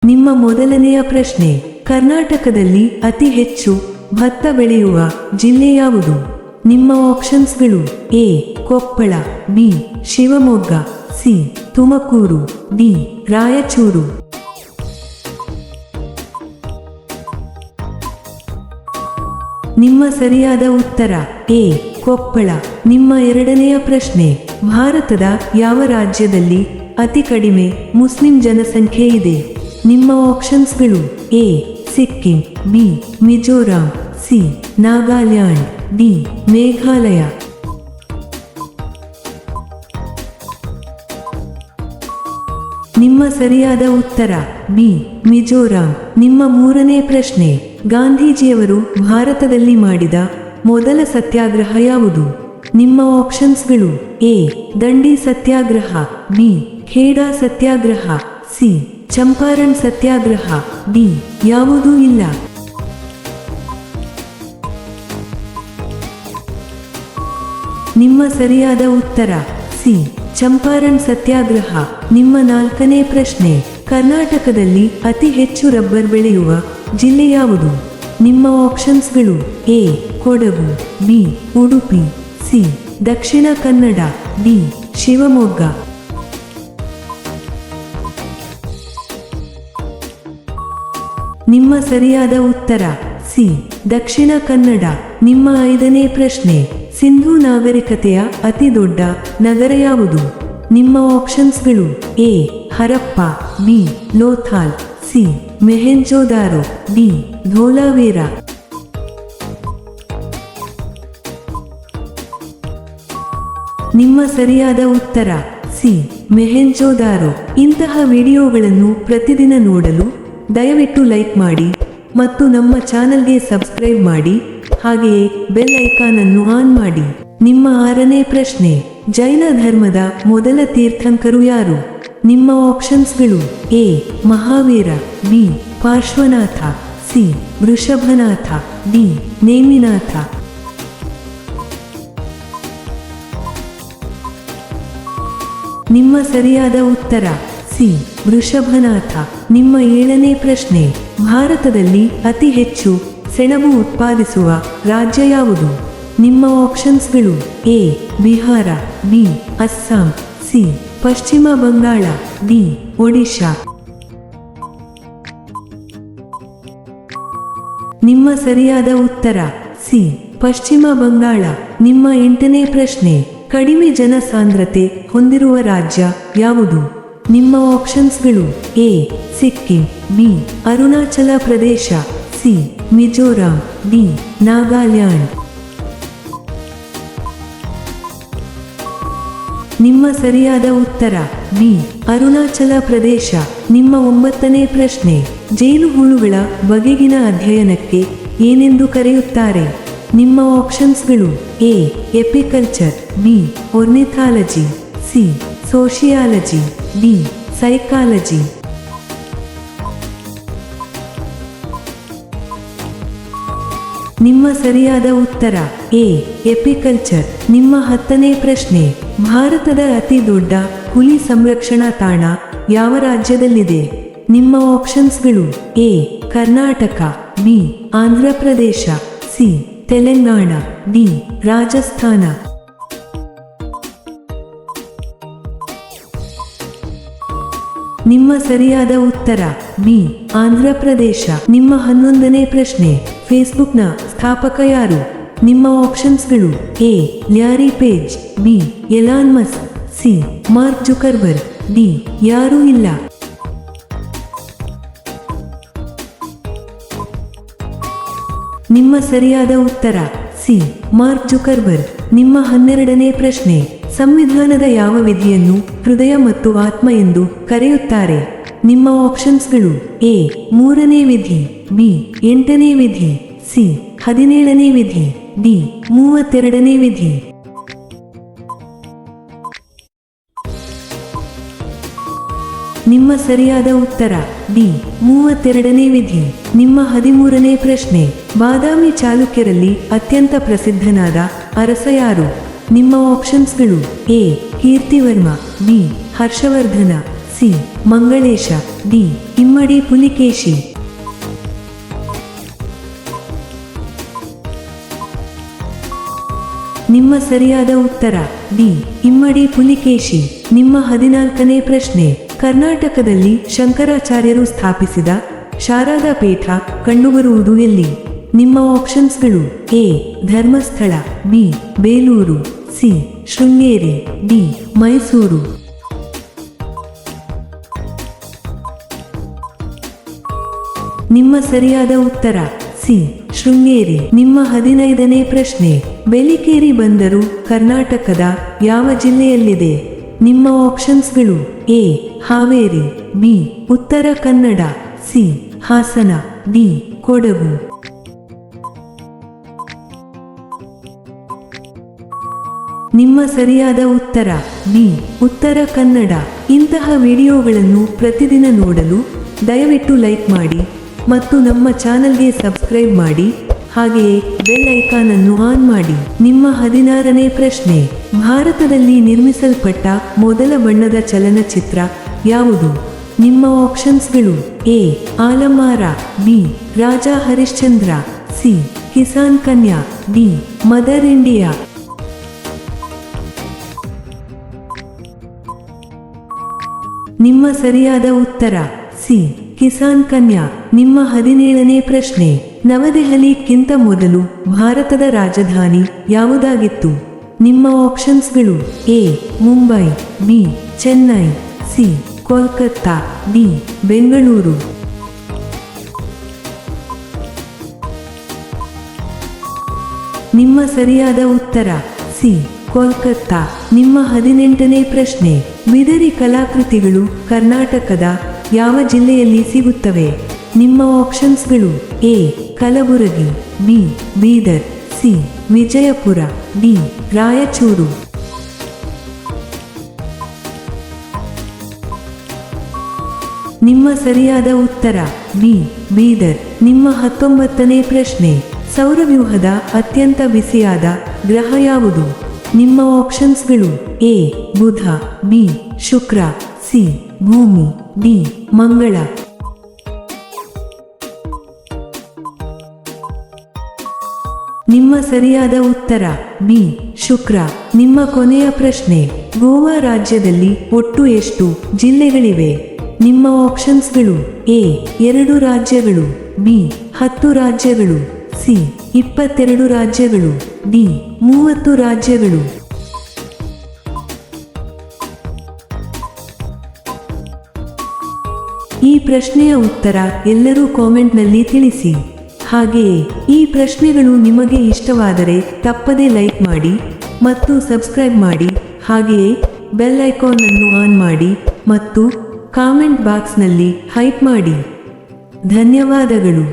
ನಿಮ್ಮ ಮೊದಲನೆಯ ಪ್ರಶ್ನೆ, ಕರ್ನಾಟಕದಲ್ಲಿ ಅತಿ ಹೆಚ್ಚು ಭತ್ತ ಬೆಳೆಯುವ ಜಿಲ್ಲೆ ಯಾವುದು? ನಿಮ್ಮ ಆಪ್ಷನ್ಸ್ಗಳು: A Koppal, B Shivamogga, C Tumakuru, D Raichur. ನಿಮ್ಮ ಸರಿಯಾದ ಉತ್ತರ ಎ ಕೊಪ್ಪಳ. ನಿಮ್ಮ ಎರಡನೆಯ ಪ್ರಶ್ನೆ, ಭಾರತದ ಯಾವ ರಾಜ್ಯದಲ್ಲಿ ಅತಿ ಕಡಿಮೆ ಮುಸ್ಲಿಂ ಜನಸಂಖ್ಯೆ ಇದೆ? ನಿಮ್ಮ ಆಪ್ಷನ್ಸ್ಗಳು: A Sikkim, B Mizoram, C Nagaland, D Meghalaya. ನಿಮ್ಮ ಸರಿಯಾದ ಉತ್ತರ ಬಿ ಮಿಜೋರಾಂ. ನಿಮ್ಮ ಮೂರನೇ ಪ್ರಶ್ನೆ, ಗಾಂಧೀಜಿಯವರು ಭಾರತದಲ್ಲಿ ಮಾಡಿದ ಮೊದಲ ಸತ್ಯಾಗ್ರಹ ಯಾವುದು? ನಿಮ್ಮ ಆಪ್ಷನ್ಸ್ಗಳು: ಎ ದಂಡಿ ಸತ್ಯಾಗ್ರಹ, ಬಿ ಖೇಡಾ ಸತ್ಯಾಗ್ರಹ, ಸಿ ಚಂಪಾರಣ್ ಸತ್ಯಾಗ್ರಹ, ಡಿ ಯಾವುದೂ ಇಲ್ಲ. ನಿಮ್ಮ ಸರಿಯಾದ ಉತ್ತರ ಸಿ ಚಂಪಾರಣ್ ಸತ್ಯಾಗ್ರಹ. ನಿಮ್ಮ ನಾಲ್ಕನೇ ಪ್ರಶ್ನೆ, ಕರ್ನಾಟಕದಲ್ಲಿ ಅತಿ ಹೆಚ್ಚು ರಬ್ಬರ್ ಬೆಳೆಯುವ ಜಿಲ್ಲೆ ಯಾವುದು? ನಿಮ್ಮ ಆಪ್ಷನ್ಸ್ಗಳು: A Kodagu, B Udupi, C Dakshina Kannada, D Shivamogga. ನಿಮ್ಮ ಸರಿಯಾದ ಉತ್ತರ ಸಿ ದಕ್ಷಿಣ ಕನ್ನಡ. ನಿಮ್ಮ ಐದನೇ ಪ್ರಶ್ನೆ, ಸಿಂಧೂ ನಾಗರಿಕತೆಯ ಅತಿ ದೊಡ್ಡ ನಗರ ಯಾವುದು? ನಿಮ್ಮ ಆಪ್ಷನ್ಸ್ಗಳು: A Harappa, B Lothal, C Mohenjodaro, D Dholavira. ನಿಮ್ಮ ಸರಿಯಾದ ಉತ್ತರ ಸಿ ಮೆಹೆಂಜೋದಾರೋ. ಇಂತಹ ವಿಡಿಯೋಗಳನ್ನು ಪ್ರತಿದಿನ ನೋಡಲು ದಯವಿಟ್ಟು ಲೈಕ್ ಮಾಡಿ ಮತ್ತು ನಮ್ಮ ಚಾನಲ್ಗೆ ಸಬ್ಸ್ಕ್ರೈಬ್ ಮಾಡಿ, ಹಾಗೆಯೇ ಬೆಲ್ ಐಕಾನ್ ಅನ್ನು ಆನ್ ಮಾಡಿ. ನಿಮ್ಮ ಆರನೇ ಪ್ರಶ್ನೆ, ಜೈನ ಧರ್ಮದ ಮೊದಲ ತೀರ್ಥಂಕರು ಯಾರು? ನಿಮ್ಮ ಆಪ್ಷನ್ಸ್ಗಳು: A Mahavira, B Parshvanatha, C Vrishabhanatha, D Neminatha. ನಿಮ್ಮ ಸರಿಯಾದ ಉತ್ತರ ಸಿ ವೃಷಭನಾಥ. ನಿಮ್ಮ ಏಳನೇ ಪ್ರಶ್ನೆ, ಭಾರತದಲ್ಲಿ ಅತಿ ಹೆಚ್ಚು ಸೆಣಬು ಉತ್ಪಾದಿಸುವ ರಾಜ್ಯ ಯಾವುದು? ನಿಮ್ಮ ಆಪ್ಷನ್ಸ್ಗಳು: A Bihar, B Assam, C Paschima Bangala, D Odisha. ನಿಮ್ಮ ಸರಿಯಾದ ಉತ್ತರ ಸಿ ಪಶ್ಚಿಮ ಬಂಗಾಳ. ನಿಮ್ಮ ಎಂಟನೇ ಪ್ರಶ್ನೆ, ಕಡಿಮೆ ಜನಸಾಂದ್ರತೆ ಹೊಂದಿರುವ ರಾಜ್ಯ ಯಾವುದು? ನಿಮ್ಮ ಆಪ್ಷನ್ಸ್ಗಳು: A Sikkim, B Arunachal Pradesh, C Mizoram, D Nagaland. ನಿಮ್ಮ ಸರಿಯಾದ ಉತ್ತರ ಬಿ ಅರುಣಾಚಲ ಪ್ರದೇಶ. ನಿಮ್ಮ ಒಂಬತ್ತನೇ ಪ್ರಶ್ನೆ, ಜೇನುಹುಳುಗಳ ಬಗೆಗಿನ ಅಧ್ಯಯನಕ್ಕೆ ಏನೆಂದು ಕರೆಯುತ್ತಾರೆ? ನಿಮ್ಮ ಆಪ್ಷನ್ಸ್ಗಳು: A apiculture, B ornithology, C sociology, D psychology. ನಿಮ್ಮ ಸರಿಯಾದ ಉತ್ತರ ಎ ಎಪಿಕಲ್ಚರ್. ನಿಮ್ಮ ಹತ್ತನೇ ಪ್ರಶ್ನೆ, ಭಾರತದ ಅತಿ ದೊಡ್ಡ ಹುಲಿ ಸಂರಕ್ಷಣಾ ತಾಣ ಯಾವ ರಾಜ್ಯದಲ್ಲಿದೆ? ನಿಮ್ಮ ಆಪ್ಷನ್ಸ್ಗಳು: A Karnataka, B Andhra Pradesh, C Telangana, D Rajasthan. ನಿಮ್ಮ ಸರಿಯಾದ ಉತ್ತರ ಬಿ ಆಂಧ್ರ ಪ್ರದೇಶ. ನಿಮ್ಮ 11ನೇ ಪ್ರಶ್ನೆ, ಫೇಸ್ಬುಕ್ನ ಸ್ಥಾಪಕ ಯಾರು? ನಿಮ್ಮ ಆಪ್ಷನ್ಸ್ಗಳು: A Larry Page, B Elon Musk, C Mark Zuckerberg, D ಯಾರೂ ಇಲ್ಲ. ನಿಮ್ಮ ಸರಿಯಾದ ಉತ್ತರ ಸಿ ಮಾರ್ಕ್ ಜುಕರ್ಬರ್ಗ್. ನಿಮ್ಮ 12ನೇ ಪ್ರಶ್ನೆ, ಸಂವಿಧಾನದ ಯಾವ ವಿಧಿಯನ್ನು ಹೃದಯ ಮತ್ತು ಆತ್ಮ ಎಂದು ಕರೆಯುತ್ತಾರೆ? ನಿಮ್ಮ ಆಪ್ಷನ್ಸ್ಗಳು: ಎ 3ನೇ ವಿಧಿ, ಬಿ 8ನೇ ವಿಧಿ, ಸಿ 17ನೇ ವಿಧಿ, ಡಿ 32ನೇ ವಿಧಿ. ನಿಮ್ಮ ಸರಿಯಾದ ಉತ್ತರ ಡಿ 32ನೇ ವಿಧಿ. ನಿಮ್ಮ 13ನೇ ಪ್ರಶ್ನೆ, ಬಾದಾಮಿ ಚಾಲುಕ್ಯರಲ್ಲಿ ಅತ್ಯಂತ ಪ್ರಸಿದ್ಧನಾದ ಅರಸ ಯಾರು? ನಿಮ್ಮ ಆಪ್ಷನ್ಸ್ಗಳು: A Kirtivarma, B Harshavardhana, C C Mangalesha, D Immadi Pulakeshi. ನಿಮ್ಮ ಸರಿಯಾದ ಉತ್ತರ ಡಿ ಇಮ್ಮಡಿ ಪುಲಿಕೇಶಿ. ನಿಮ್ಮ 14ನೇ ಪ್ರಶ್ನೆ, ಕರ್ನಾಟಕದಲ್ಲಿ ಶಂಕರಾಚಾರ್ಯರು ಸ್ಥಾಪಿಸಿದ ಶಾರದಾ ಪೀಠ ಕಂಡುಬರುವುದು ಎಲ್ಲಿ? ನಿಮ್ಮ ಆಪ್ಷನ್ಸ್ಗಳು: A Dharmasthala, B Belur, C Sringeri, D Mysuru. ನಿಮ್ಮ ಸರಿಯಾದ ಉತ್ತರ ಸಿ ಶೃಂಗೇರಿ. ನಿಮ್ಮ 15ನೇ ಪ್ರಶ್ನೆ, ಬೇಲಿಕೇರಿ ಬಂದರು ಕರ್ನಾಟಕದ ಯಾವ ಜಿಲ್ಲೆಯಲ್ಲಿದೆ? ನಿಮ್ಮ ಆಪ್ಷನ್ಸ್ಗಳು: A Haveri, B Uttara Kannada, C Hassan, D Kodagu. ನಿಮ್ಮ ಸರಿಯಾದ ಉತ್ತರ ಬಿ ಉತ್ತರ ಕನ್ನಡ. ಇಂತಹ ವಿಡಿಯೋಗಳನ್ನು ಪ್ರತಿದಿನ ನೋಡಲು ದಯವಿಟ್ಟು ಲೈಕ್ ಮಾಡಿ ಮತ್ತು ನಮ್ಮ ಚಾನಲ್ಗೆ ಸಬ್ಸ್ಕ್ರೈಬ್ ಮಾಡಿ, ಹಾಗೆಯೇ ಬೆಲ್ ಐಕಾನ್ ಅನ್ನು ಆನ್ ಮಾಡಿ. ನಿಮ್ಮ 16ನೇ ಪ್ರಶ್ನೆ, ಭಾರತದಲ್ಲಿ ನಿರ್ಮಿಸಲ್ಪಟ್ಟ ಮೊದಲ ಬಣ್ಣದ ಚಲನಚಿತ್ರ ಯಾವುದು? ನಿಮ್ಮ ಆಪ್ಷನ್ಸ್ಗಳು: A Alam Ara, B Raja Harishchandra, C Kisan Kanya, D mother India. ನಿಮ್ಮ ಸರಿಯಾದ ಉತ್ತರ ಸಿ ಕಿಸಾನ್ ಕನ್ಯಾ. ನಿಮ್ಮ 17ನೇ ಪ್ರಶ್ನೆ, ನವದೆಹಲಿಗಿಂತ ಮೊದಲು ಭಾರತದ ರಾಜಧಾನಿ ಯಾವುದಾಗಿತ್ತು? ನಿಮ್ಮ ಆಪ್ಷನ್ಸ್ಗಳು: A Mumbai, B Chennai, C Kolkata, D Bengaluru. ನಿಮ್ಮ ಸರಿಯಾದ ಉತ್ತರ ಸಿ ಕೋಲ್ಕತ್ತಾ. ನಿಮ್ಮ 18ನೇ ಪ್ರಶ್ನೆ, ಬಿದರಿ ಕಲಾಕೃತಿಗಳು ಕರ್ನಾಟಕದ ಯಾವ ಜಿಲ್ಲೆಯಲ್ಲಿ ಸಿಗುತ್ತವೆ? ನಿಮ್ಮ ಆಪ್ಷನ್ಸ್ಗಳು: A Kalaburagi, B Bidar, C Vijayapura, D Raichur. ನಿಮ್ಮ ಸರಿಯಾದ ಉತ್ತರ ಬಿ ಬೀದರ್. ನಿಮ್ಮ 19ನೇ ಪ್ರಶ್ನೆ, ಸೌರವ್ಯೂಹದ ಅತ್ಯಂತ ಬಿಸಿಯಾದ ಗ್ರಹ ಯಾವುದು? ನಿಮ್ಮ ಆಪ್ಷನ್ಸ್ಗಳು: A Budha, B Shukra, C ಭೂಮಿ, ಡಿ ಮಂಗಳ. ನಿಮ್ಮ ಸರಿಯಾದ ಉತ್ತರ ಬಿ ಶುಕ್ರ. ನಿಮ್ಮ ಕೊನೆಯ ಪ್ರಶ್ನೆ, ಗೋವಾ ರಾಜ್ಯದಲ್ಲಿ ಒಟ್ಟು ಎಷ್ಟು ಜಿಲ್ಲೆಗಳಿವೆ? ನಿಮ್ಮ ಆಪ್ಷನ್ಸ್ಗಳು: ಎ 2 ರಾಜ್ಯಗಳು, ಬಿ 10 ರಾಜ್ಯಗಳು, ಸಿ 22 ರಾಜ್ಯಗಳು, ಡಿ 30 ರಾಜ್ಯಗಳು. ಈ ಪ್ರಶ್ನೆಯ ಉತ್ತರ ಎಲ್ಲರೂ ಕಾಮೆಂಟ್ನಲ್ಲಿ ತಿಳಿಸಿ. ಹಾಗೆಯೇ ಈ ಪ್ರಶ್ನೆಗಳು ನಿಮಗೆ ಇಷ್ಟವಾದರೆ ತಪ್ಪದೇ ಲೈಕ್ ಮಾಡಿ ಮತ್ತು ಸಬ್ಸ್ಕ್ರೈಬ್ ಮಾಡಿ, ಹಾಗೆಯೇ ಬೆಲ್ ಐಕಾನ್ ಅನ್ನು ಆನ್ ಮಾಡಿ ಮತ್ತು ಕಾಮೆಂಟ್ ಬಾಕ್ಸ್ನಲ್ಲಿ ಹೈಪ್ ಮಾಡಿ. ಧನ್ಯವಾದಗಳು.